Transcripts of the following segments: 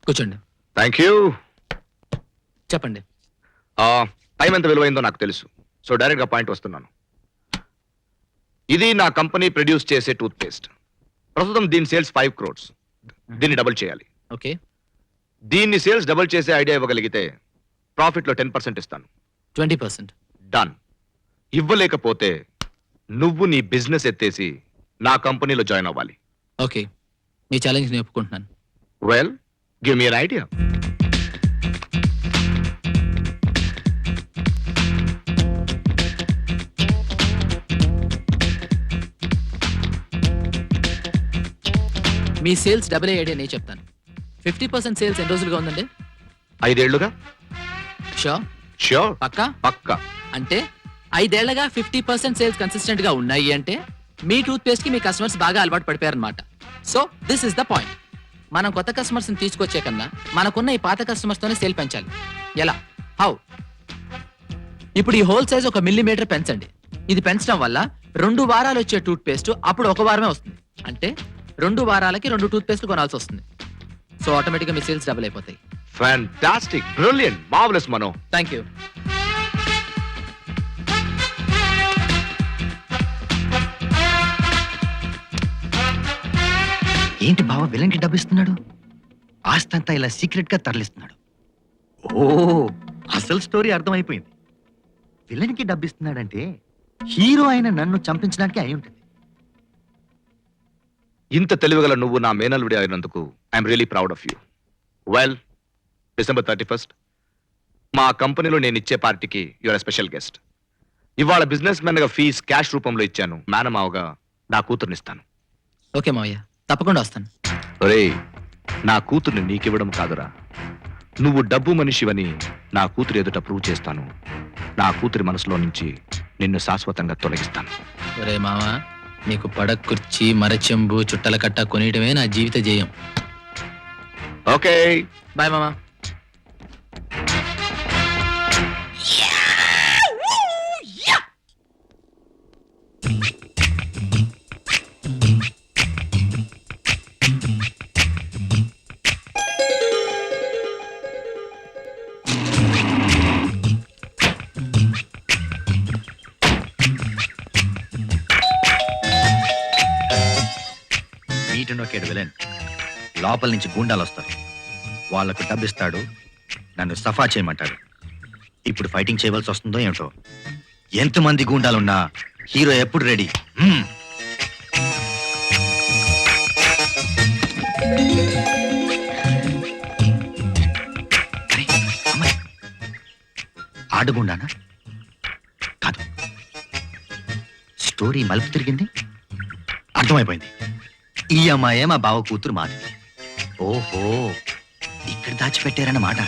కూర్చోండి. Thank you. చెప్పండి. Time ఎంత విలువైందో నాకు తెలుసు, సో డైరెక్ట్గా పాయింట్ వస్తున్నాను. ఇది నా కంపెనీ ప్రొడ్యూస్ చేసే టూత్ పేస్ట్. ప్రస్తుతం దీని సేల్స్ 5 crores. దీన్ని డబుల్ చేయాలి. ఓకే. దీన్ని సేల్స్ డబుల్ చేసే ఐడియా ఇవ్వగలిగితే ప్రాఫిట్లో 10% ఇస్తాను. 20%. డన్. ఇవ్వలేకపోతే నువ్వు నీ బిజినెస్ ఎత్తేసి నా కంపెనీలో జాయిన్ అవ్వాలి. ఓకే, మీ ఛాలెంజ్ నేను ఒప్పుకుంటున్నాను. Well, give me an idea. మీ సేల్స్ డబుల్ ఐడియా నేను చెప్తాను. 50% సేల్స్ ఎన్ని రోజులుగా ఉందండి? 5 ఏళ్లుగా. షూర్? ష్యూర్. పక్కా? పక్కా. అంటే 5 ఏళ్లగా 50% సేల్స్ కన్సిస్టెంట్ గా ఉన్నాయి అంటే మీ టూత్ పేస్ట్ కి మీ కస్టమర్స్ బాగా అలవాటు పడిపోయారనమాట. So this is the point. మనం కొత్త కస్టమర్స్ ని తీసుకొచ్చే కన్నా మనకున్న ఈ పాత కస్టమర్స్ తోనే సేల్ పెంచాలి. ఎలా? హౌ? ఇప్పుడు ఈ హోల్ సైజ్ 1 మిల్లీమీటర్ పెంచండి. ఇది పెంచడం వల్ల 2 వారాలు వచ్చే టూత్ పేస్ట్ అప్పుడు 1 వారమే వస్తుంది. అంటే 2 వారాలకి 2 టూత్ పేస్ట్ కొనాల్సి వస్తుంది. సో ఆటోమేటిక్గా మీ సేల్స్ డబుల్ అయిపోతాయి. Fantastic, brilliant, marvellous Mano. Thank you. ఏంటి బావ విలన్ కి డబ్బిస్తున్నాడు? ఆస్తంతా ఇలా సీక్రెట్ గా తరలిస్తున్నాడు. ఓ, అసలు స్టోరీ అర్థమైపోయింది. విలన్ కి డబ్బిస్తున్నాడంటే హీరో అయిన నన్ను చంపించడానికి అయి ఉంటుంది. ఇంత తెలివిగల నువ్వు నా మేనల్లుడి అయినందుకు I'm really proud of you. Well, December 31st మా కంపెనీలో నేను ఇచ్చే పార్టీకి యువర్ స్పెషల్ గెస్ట్. ఇవాళ బిజినెస్ మెన్ గా ఫీజ్ క్యాష్ రూపంలో ఇచ్చాను. మేనమావగా నా కూతుర్నిస్తాను. ఓకే మావయ్య, తప్పకుండా వస్తాను. ఒరే, నా కూతుర్ని నీకివ్వడం కాదురా, నువ్వు డబ్బు మనిషివని నా కూతురు ఎదుట ప్రూవ్ చేస్తాను. నా కూతురి మనసులో నుంచి నిన్ను శాశ్వతంగా తొలగిస్తాను. ఒరే మామ, నీకు పడక కుర్చీ, మరచెంబు, చుట్టల కట్ట కొనియటమే నా జీవిత జయం. ఓకే, బాయ్ మామ. మీటనొకేడు విలన్ లోపల నుంచి గూండాలు వస్తారు. వాళ్లకు డబ్బిస్తాడు, నన్ను సఫా చేయమంటాడు. ఇప్పుడు ఫైటింగ్ చేయవలసి వస్తుందో ఏమిటో. ఎంతమంది గూండాలున్నా హీరో ఎప్పుడు రెడీ. ఆడుగుండానా? కాదు, స్టోరీ మలుపు తిరిగింది. అర్థమైపోయింది. ఈ అమ్మాయే మా బావ కూతురు మాధవి. ఓహో, ఇక్కడ దాచిపెట్టారన్నమాట.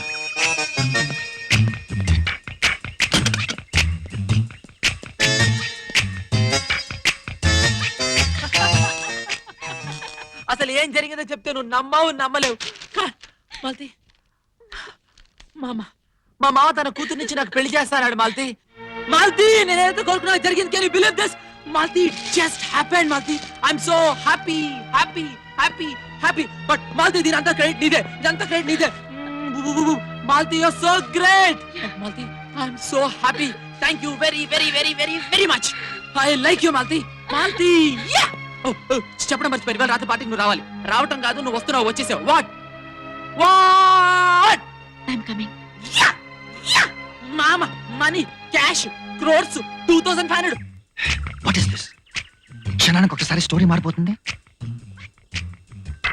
అసలు ఏం జరిగిందో చెప్తే నువ్వు నమ్మవు, నమ్మలేవు. మాల్తి, మా మామ తన కూతురు నుంచి నాకు పెళ్లి చేస్తాడు. మాల్తి, మాల్తి, నేనేదో కోరుకున్నా జరిగింది. Can you believe this? Malti, just happened. Malti, I'm so happy, happy, happy, happy. But Malti, దీనంతా క్రెడిట్ నీదే, ఇదంతా క్రెడిట్ నీదే. Malti, you are so great. Malti, I'm so happy. Thank you very very very very very much. I like you Malti. Malti, చెప్పడం మర్చిపోయి, ఇవాళ రాత్రి పార్టీకి నువ్వు రావాలి. రావటం కాదు, నువ్వు వస్తున్నావు, వచ్చేసావు. What what? I'm coming. మామ, money, cash, crores, 2500. What is this? క్షణానికి ఒకసారి స్టోరీ మారిపోతుంది.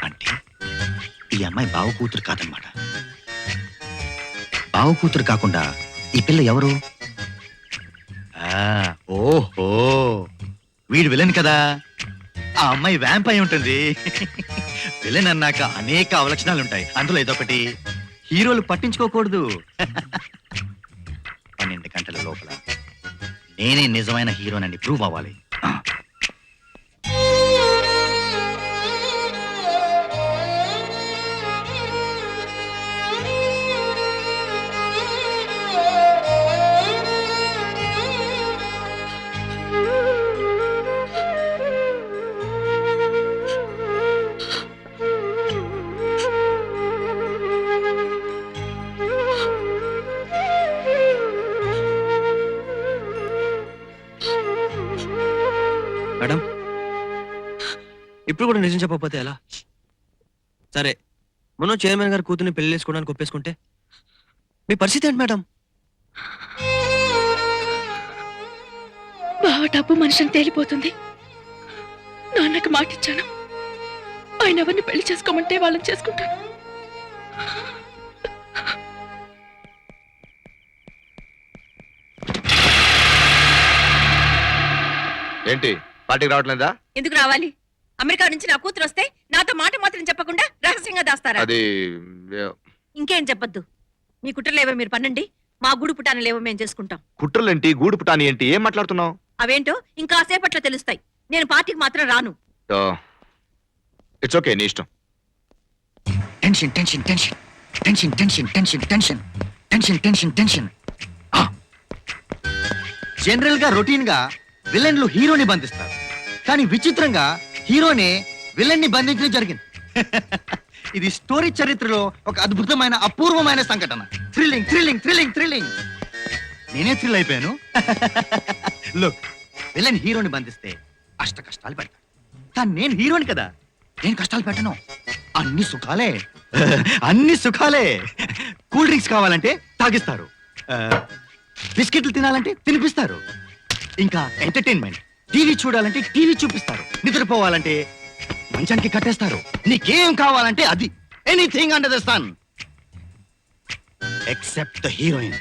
అంటే ఈ అమ్మాయి బావ కూతురు కాదనమాట. బావ కూతురు కాకుండా ఈ పిల్ల ఎవరు? ఓహో, వీడు విలన్ కదా. ఆ అమ్మాయి వ్యాంప్ అయి ఉంటుంది. విలన్ అన్నాక అనేక అవలక్షణాలు ఉంటాయి. అందులో ఇదొకటి. హీరోలు పట్టించుకోకూడదు. 12 గంటల లోపల నేనే నిజమైన హీరోనని ప్రూవ్ అవ్వాలి. ఇప్పుడు కూడా నిజం చెప్పకపోతే ఎలా? సరే, మనం చైర్మన్ గారు కూతుర్ని పెళ్లి చేసుకోవడానికి ఒప్పేసుకుంటే మీ పరిస్థితి ఏంటి మేడం? బావ డబ్బు మనిషిని తేలిపోతుంది. నాన్నకు మాటిచ్చాను, ఆయన ఎవరిని పెళ్లి చేసుకోమంటే వాళ్ళని చేసుకుంటాను. ఏంటి పార్టీకి రావట్లేదా? ఎందుకు రావాలి? అమెరికా నుంచి నా కూతురు వస్తే నాతో మాట మాత్రం చెప్పకుండా రహస్యంగా దాస్తారా? అది ఇంకేం చెప్పొద్దు. మీ కుట్రలేవో మీరు పన్నండి, మా గూడు పుటానలేవో మేము చేసుకుంటాం. కుట్రలేంటి, గూడు పుటాని ఏంటి, ఏం మాట్లాడుతున్నావు? అవేంటో ఇంకా సేపట్లో తెలుస్తాయి. నేను పార్టీకి మాత్రం రాను. ఇట్స్ ఓకే, నీ ఇష్టం. Tension tension tension tension tension tension tension tension tension tension. General గా రొటీన్ గా విలన్లు హీరోని బంధిస్తారు, కానీ విచిత్రంగా హీరోనే విలన్ ని బంధించడం జరిగింది. ఇది స్టోరీ చరిత్రలో ఒక అద్భుతమైన అపూర్వమైన సంఘటన. Thrilling thrilling thrilling thrilling. నేనే థ్రిల్ అయిపోయాను. లుక్, విలన్ హీరోని బంధిస్తే అష్ట కష్టాలు పెడతాడు, కానీ నేను హీరోని కదా, నేను కష్టాలు పెట్టను. అన్ని సుఖాలే, అన్ని సుఖాలే. కూల్ డ్రింక్స్ కావాలంటే తాగిస్తారు, బిస్కెట్లు తినాలంటే తినిపిస్తారు, ఇంకా ఎంటర్టైన్మెంట్, టీవీ చూడాలంటే టీవీ చూపిస్తారు, నిద్రపోవాలంటే మంచానికి కట్టేస్తారు. నీకేం కావాలంటే అది, anything under the sun except the heroine.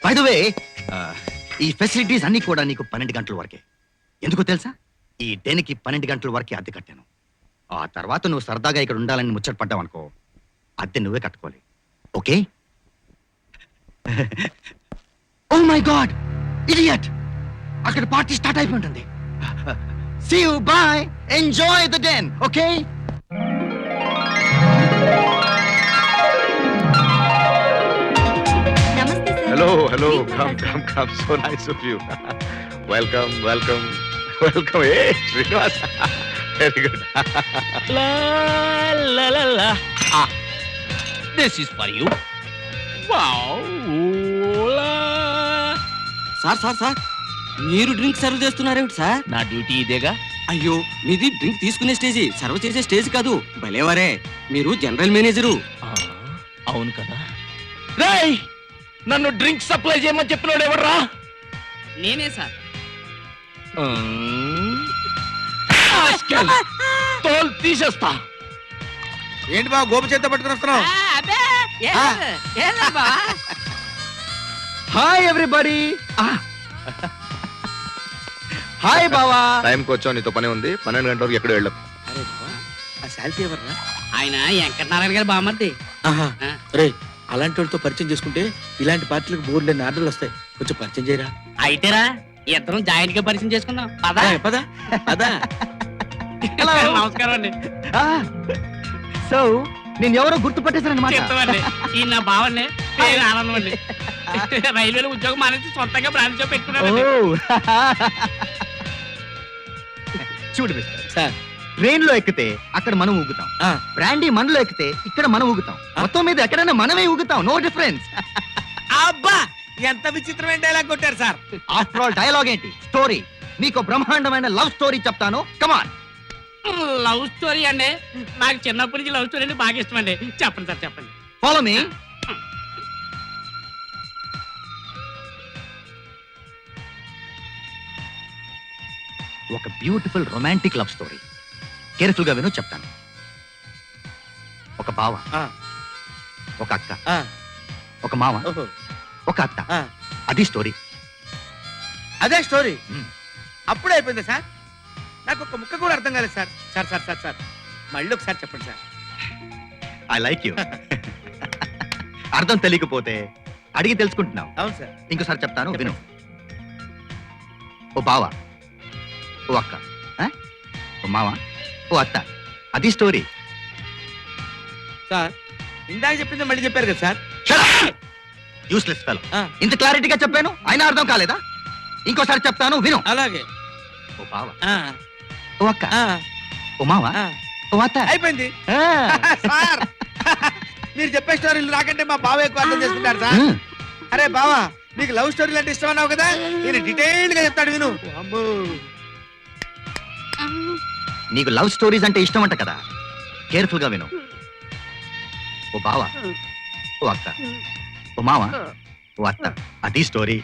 By the way, ఈ ఫెసిలిటీస్ అన్ని కూడా నీకు 12 గంటల వరకే. ఎందుకో తెలుసా? ఈ డేనికి 12 గంటల వరకే అద్దె కట్టాను. ఆ తర్వాత నువ్వు సరదాగా ఇక్కడ ఉండాలని ముచ్చటపడ్డావు అనుకో, అద్దె నువ్వే కట్టుకోవాలి. Okay? Oh my god, idiot! అక్కడ పార్టీ స్టార్ట్ అయిపోయి ఉంటుంది. See you, bye, enjoy the day. Okay? Namaste sir. Hello hello, come come come, so nice of you. Welcome welcome welcome. ఏ Srinivas, very good. La la la la. Ah, this is for you. Wow. La. Sir sir sir, మీరు drink serve చేస్తున్నారేమిటి sir? నా duty ఇదేగా. అయ్యో, మీది drink తీసుకునే stage, serve చేసే stage కాదు. భలేవారే, మీరు జనరల్ మేనేజరు. అవును కదా. రేయ్, నన్ను డ్రింక్ సప్లై చేయమని చెప్పినోడు ఎవర్రా? నేనే సార్. తోలు తీసేస్తా. ఏంటి బాబు గోపి చేత పట్టుకుని వస్తున్నావు? Hi everybody. హాయ్ బావా. టైంకి వచ్చావు, నీతో పని ఉంది. 12 గంటల వరకు ఎక్కడ వెళ్ళవు. అరే బావా, ఆ శాలిటీ ఎవర్రా? ఆయన వెంకటనారాయణ గారు బామర్ది. రే, అలాంటి వాళ్ళతో పరిచయం చేసుకుంటే ఇలాంటి పార్టీలకు బోర్డులేని ఆర్డర్లు వస్తాయి. కొంచెం పరిచయం చేయరా. అయితేరా ఇద్దరం జాయింట్ గా పరిచయం చేసుకుందాం. పదా పదా పదా. నమస్కారం అండి. సో నేను ఎవరో గుర్తుపట్టేశానన్నమాట. చెప్తామండి, ఈ నా బావండి, పేరు ఆనందం అండి. రైల్వేలో ఉద్యోగం మానేసి సొంతంగా బ్రాంచ్ షాప్ పెట్టుకున్నాను. చూడు మిస్టర్, సార్, ట్రైన్ లో ఎక్కితే అక్కడ మనం ఊగుతాం, బ్రాండీ మనలో ఎక్కితే ఇక్కడ మనం ఊగుతాం, మొత్తం మీద ఎక్కడైనా మనమే ఊగుతాం. No difference. అబ్బా, ఎంత విచిత్రమైన డైలాగ్ కొట్టారు సార్. ఆఫ్టర్ ఆల్ డైలాగ్ ఏంటి, స్టోరీ. మీకు బ్రహ్మాండమైన లవ్ స్టోరీ చెప్తాను. కమాన్. లవ్ స్టోరీ అండి, నాకు చిన్నప్పటి నుంచి లవ్ స్టోరీ అంటే బాగా ఇష్టం అండి. చెప్పండి సార్, చెప్పండి. Follow me. ఒక beautiful romantic love story. Careful గా విను, చెప్తాను. ఒక బావ, ఒక అక్క, ఒక మామ, ఒక అత్త. అది స్టోరీ. అదే స్టోరీ. మ్మ్. అప్పుడే అయిపోయింది సార్. నాకు ఒక ముక్క కూడా అర్థం కాలేదు sir. Sir sir sir sir మళ్ళీ ఒకసారి చెప్పండి సార్. I like you. అర్థం తెలియకపోతే అడిగి తెలుసుకుంటున్నావు. అవును సార్. ఇంకోసారి చెప్తాను, విను. ఓ బావ, ఓ అక్క, ఓ మామ, ఓ అత్త. అది స్టోరీ. సార్, ఇందాక చెప్పింది మళ్ళీ చెప్పారు కదా సార్. Useless fellow. ఆ. ఇంత క్లారిటీగా చెప్పాను, అయినా అర్థం కాలేదా? ఇంకోసారి చెప్తాను, విను. అలాగే. ఓ బావ, ఆ, ఓ అక్క, ఆ, ఓ మామ, ఆ. ఓ అత్త. అయిపోయింది ఆ. సార్. మీరు చెప్పే స్టోరీలు నాకంటే మా బావ ఎక్కువ అర్థం చేసుకుంటారు సార్. ఉమ్. అరే బావా, నీకు లవ్ స్టోరీలు అంటే ఇష్టం అన్నావు కదా, నేను డీటెయిల్డ్ గా చెప్తాడు, విను. అమ్మో. నీకు లవ్ స్టోరీస్ అంటే ఇష్టం అంట కదా, కేర్ఫుల్ గా విను. ఓ బావ, ఓ అక్క, ఓ మామ, ఓ అత్త, అది స్టోరీ.